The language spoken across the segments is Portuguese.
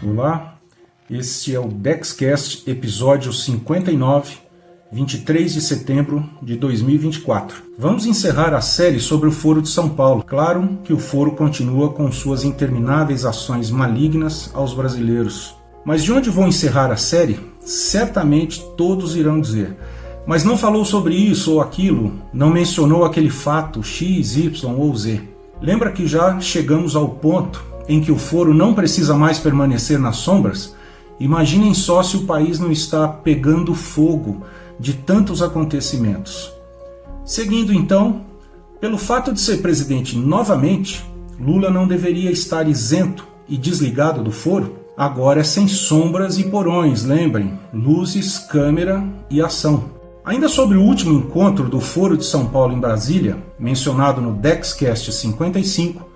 Olá, este é o Dexcast, episódio 59, 23 de setembro de 2024. Vamos encerrar a série sobre o Foro de São Paulo. Claro que o Foro continua com suas intermináveis ações malignas aos brasileiros. Mas de onde vou encerrar a série? Certamente todos irão dizer: mas não falou sobre isso ou aquilo, não mencionou aquele fato X, Y ou Z. Lembra que já chegamos ao ponto em que o foro não precisa mais permanecer nas sombras? Imaginem só se o país não está pegando fogo de tantos acontecimentos. Seguindo então, pelo fato de ser presidente novamente, Lula não deveria estar isento e desligado do foro. Agora é sem sombras e porões, lembrem, luzes, câmera e ação. Ainda sobre o último encontro do Foro de São Paulo em Brasília, mencionado no Dexcast 55,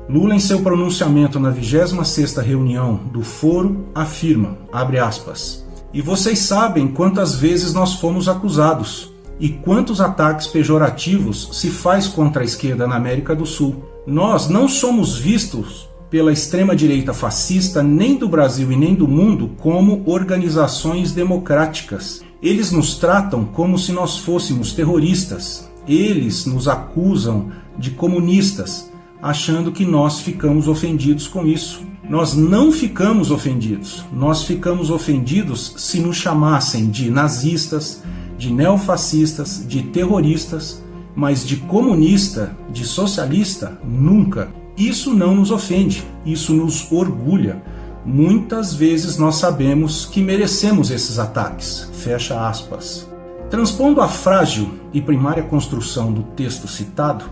Lula, em seu pronunciamento na 26ª reunião do Foro, afirma, abre aspas, e vocês sabem quantas vezes nós fomos acusados e quantos ataques pejorativos se faz contra a esquerda na América do Sul. Nós não somos vistos pela extrema-direita fascista nem do Brasil e nem do mundo como organizações democráticas. Eles nos tratam como se nós fôssemos terroristas. Eles nos acusam de comunistas, achando que nós ficamos ofendidos com isso. Nós não ficamos ofendidos. Nós ficamos ofendidos se nos chamassem de nazistas, de neofascistas, de terroristas, mas de comunista, de socialista, nunca. Isso não nos ofende, isso nos orgulha. Muitas vezes nós sabemos que merecemos esses ataques. Fecha aspas. Transpondo a frágil e primária construção do texto citado,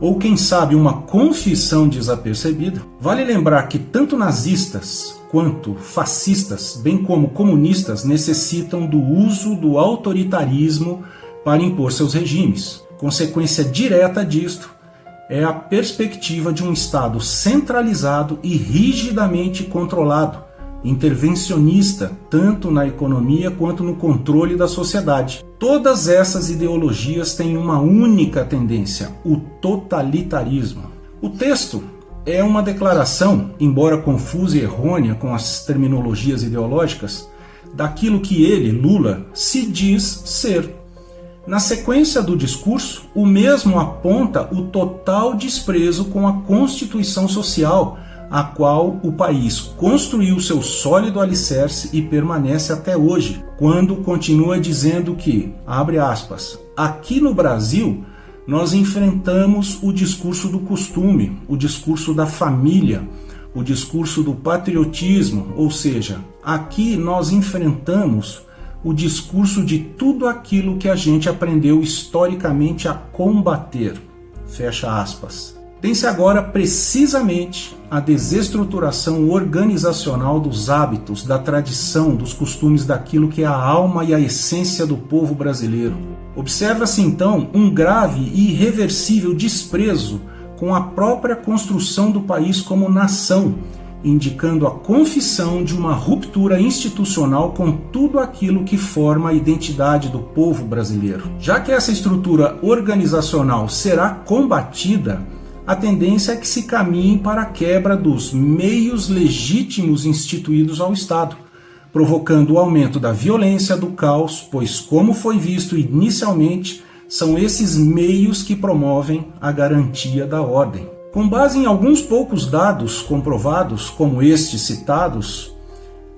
ou quem sabe uma confissão desapercebida, vale lembrar que tanto nazistas quanto fascistas, bem como comunistas, necessitam do uso do autoritarismo para impor seus regimes. Consequência direta disto é a perspectiva de um Estado centralizado e rigidamente controlado, intervencionista, tanto na economia quanto no controle da sociedade. Todas essas ideologias têm uma única tendência, o totalitarismo. O texto é uma declaração, embora confusa e errônea com as terminologias ideológicas, daquilo que ele, Lula, se diz ser. Na sequência do discurso, o mesmo aponta o total desprezo com a Constituição Social, a qual o país construiu seu sólido alicerce e permanece até hoje, quando continua dizendo que, abre aspas, aqui no Brasil nós enfrentamos o discurso do costume, o discurso da família, o discurso do patriotismo, ou seja, aqui nós enfrentamos o discurso de tudo aquilo que a gente aprendeu historicamente a combater. Fecha aspas. Tem-se agora precisamente a desestruturação organizacional dos hábitos, da tradição, dos costumes daquilo que é a alma e a essência do povo brasileiro. Observa-se então um grave e irreversível desprezo com a própria construção do país como nação, indicando a confissão de uma ruptura institucional com tudo aquilo que forma a identidade do povo brasileiro. Já que essa estrutura organizacional será combatida, a tendência é que se caminhe para a quebra dos meios legítimos instituídos ao Estado, provocando o aumento da violência, do caos, pois, como foi visto inicialmente, são esses meios que promovem a garantia da ordem. Com base em alguns poucos dados comprovados, como estes citados,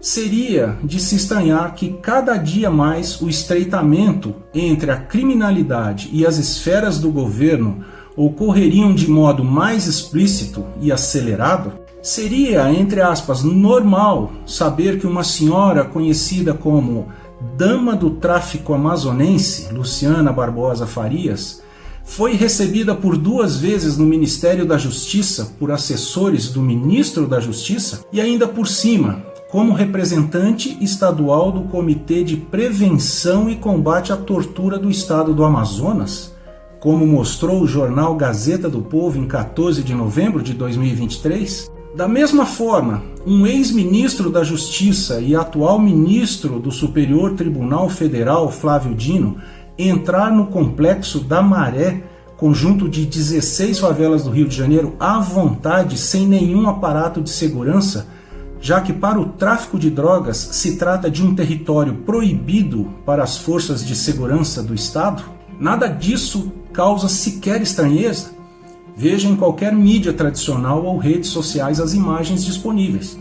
seria de se estranhar que cada dia mais o estreitamento entre a criminalidade e as esferas do governo ocorreriam de modo mais explícito e acelerado. Seria, entre aspas, normal saber que uma senhora conhecida como Dama do Tráfico Amazonense, Luciana Barbosa Farias, foi recebida por 2 vezes no Ministério da Justiça por assessores do Ministro da Justiça e ainda por cima, como representante estadual do Comitê de Prevenção e Combate à Tortura do Estado do Amazonas, como mostrou o jornal Gazeta do Povo em 14 de novembro de 2023. Da mesma forma, um ex-ministro da Justiça e atual ministro do Superior Tribunal Federal, Flávio Dino, entrar no complexo da Maré, conjunto de 16 favelas do Rio de Janeiro, à vontade, sem nenhum aparato de segurança, já que para o tráfico de drogas se trata de um território proibido para as forças de segurança do Estado? Nada disso causa sequer estranheza. Veja em qualquer mídia tradicional ou redes sociais as imagens disponíveis.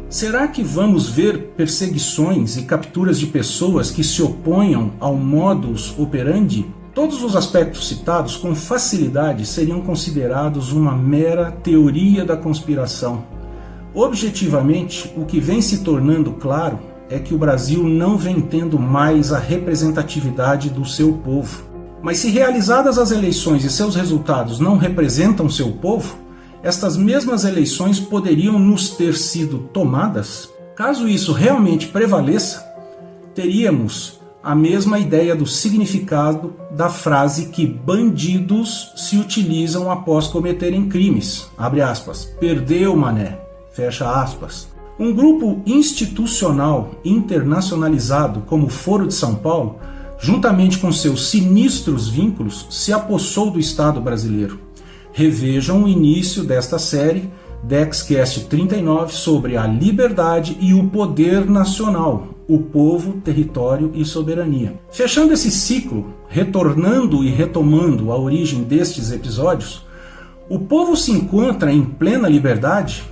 Será que vamos ver perseguições e capturas de pessoas que se oponham ao modus operandi? Todos os aspectos citados com facilidade seriam considerados uma mera teoria da conspiração. Objetivamente, o que vem se tornando claro é que o Brasil não vem tendo mais a representatividade do seu povo. Mas se realizadas as eleições e seus resultados não representam seu povo, estas mesmas eleições poderiam nos ter sido tomadas? Caso isso realmente prevaleça, teríamos a mesma ideia do significado da frase que bandidos se utilizam após cometerem crimes. Abre aspas. Perdeu, mané. Fecha aspas. Um grupo institucional internacionalizado como o Foro de São Paulo, juntamente com seus sinistros vínculos, se apossou do Estado brasileiro. Revejam o início desta série, DexCast 39, sobre a liberdade e o poder nacional, o povo, território e soberania. Fechando esse ciclo, retornando e retomando a origem destes episódios, o povo se encontra em plena liberdade?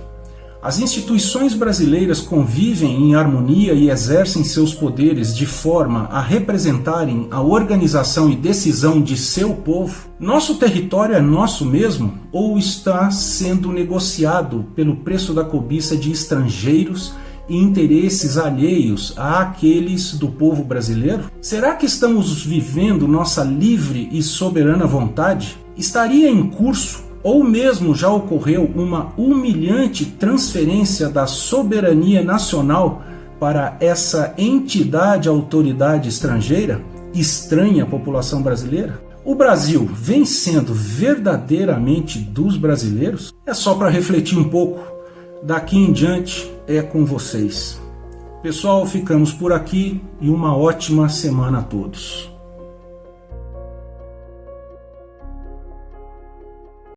As instituições brasileiras convivem em harmonia e exercem seus poderes de forma a representarem a organização e decisão de seu povo? Nosso território é nosso mesmo ou está sendo negociado pelo preço da cobiça de estrangeiros e interesses alheios àqueles do povo brasileiro? Será que estamos vivendo nossa livre e soberana vontade? Estaria em curso ou mesmo já ocorreu uma humilhante transferência da soberania nacional para essa entidade autoridade estrangeira, estranha à população brasileira? O Brasil vem sendo verdadeiramente dos brasileiros? É só para refletir um pouco. Daqui em diante é com vocês. Pessoal, ficamos por aqui e uma ótima semana a todos.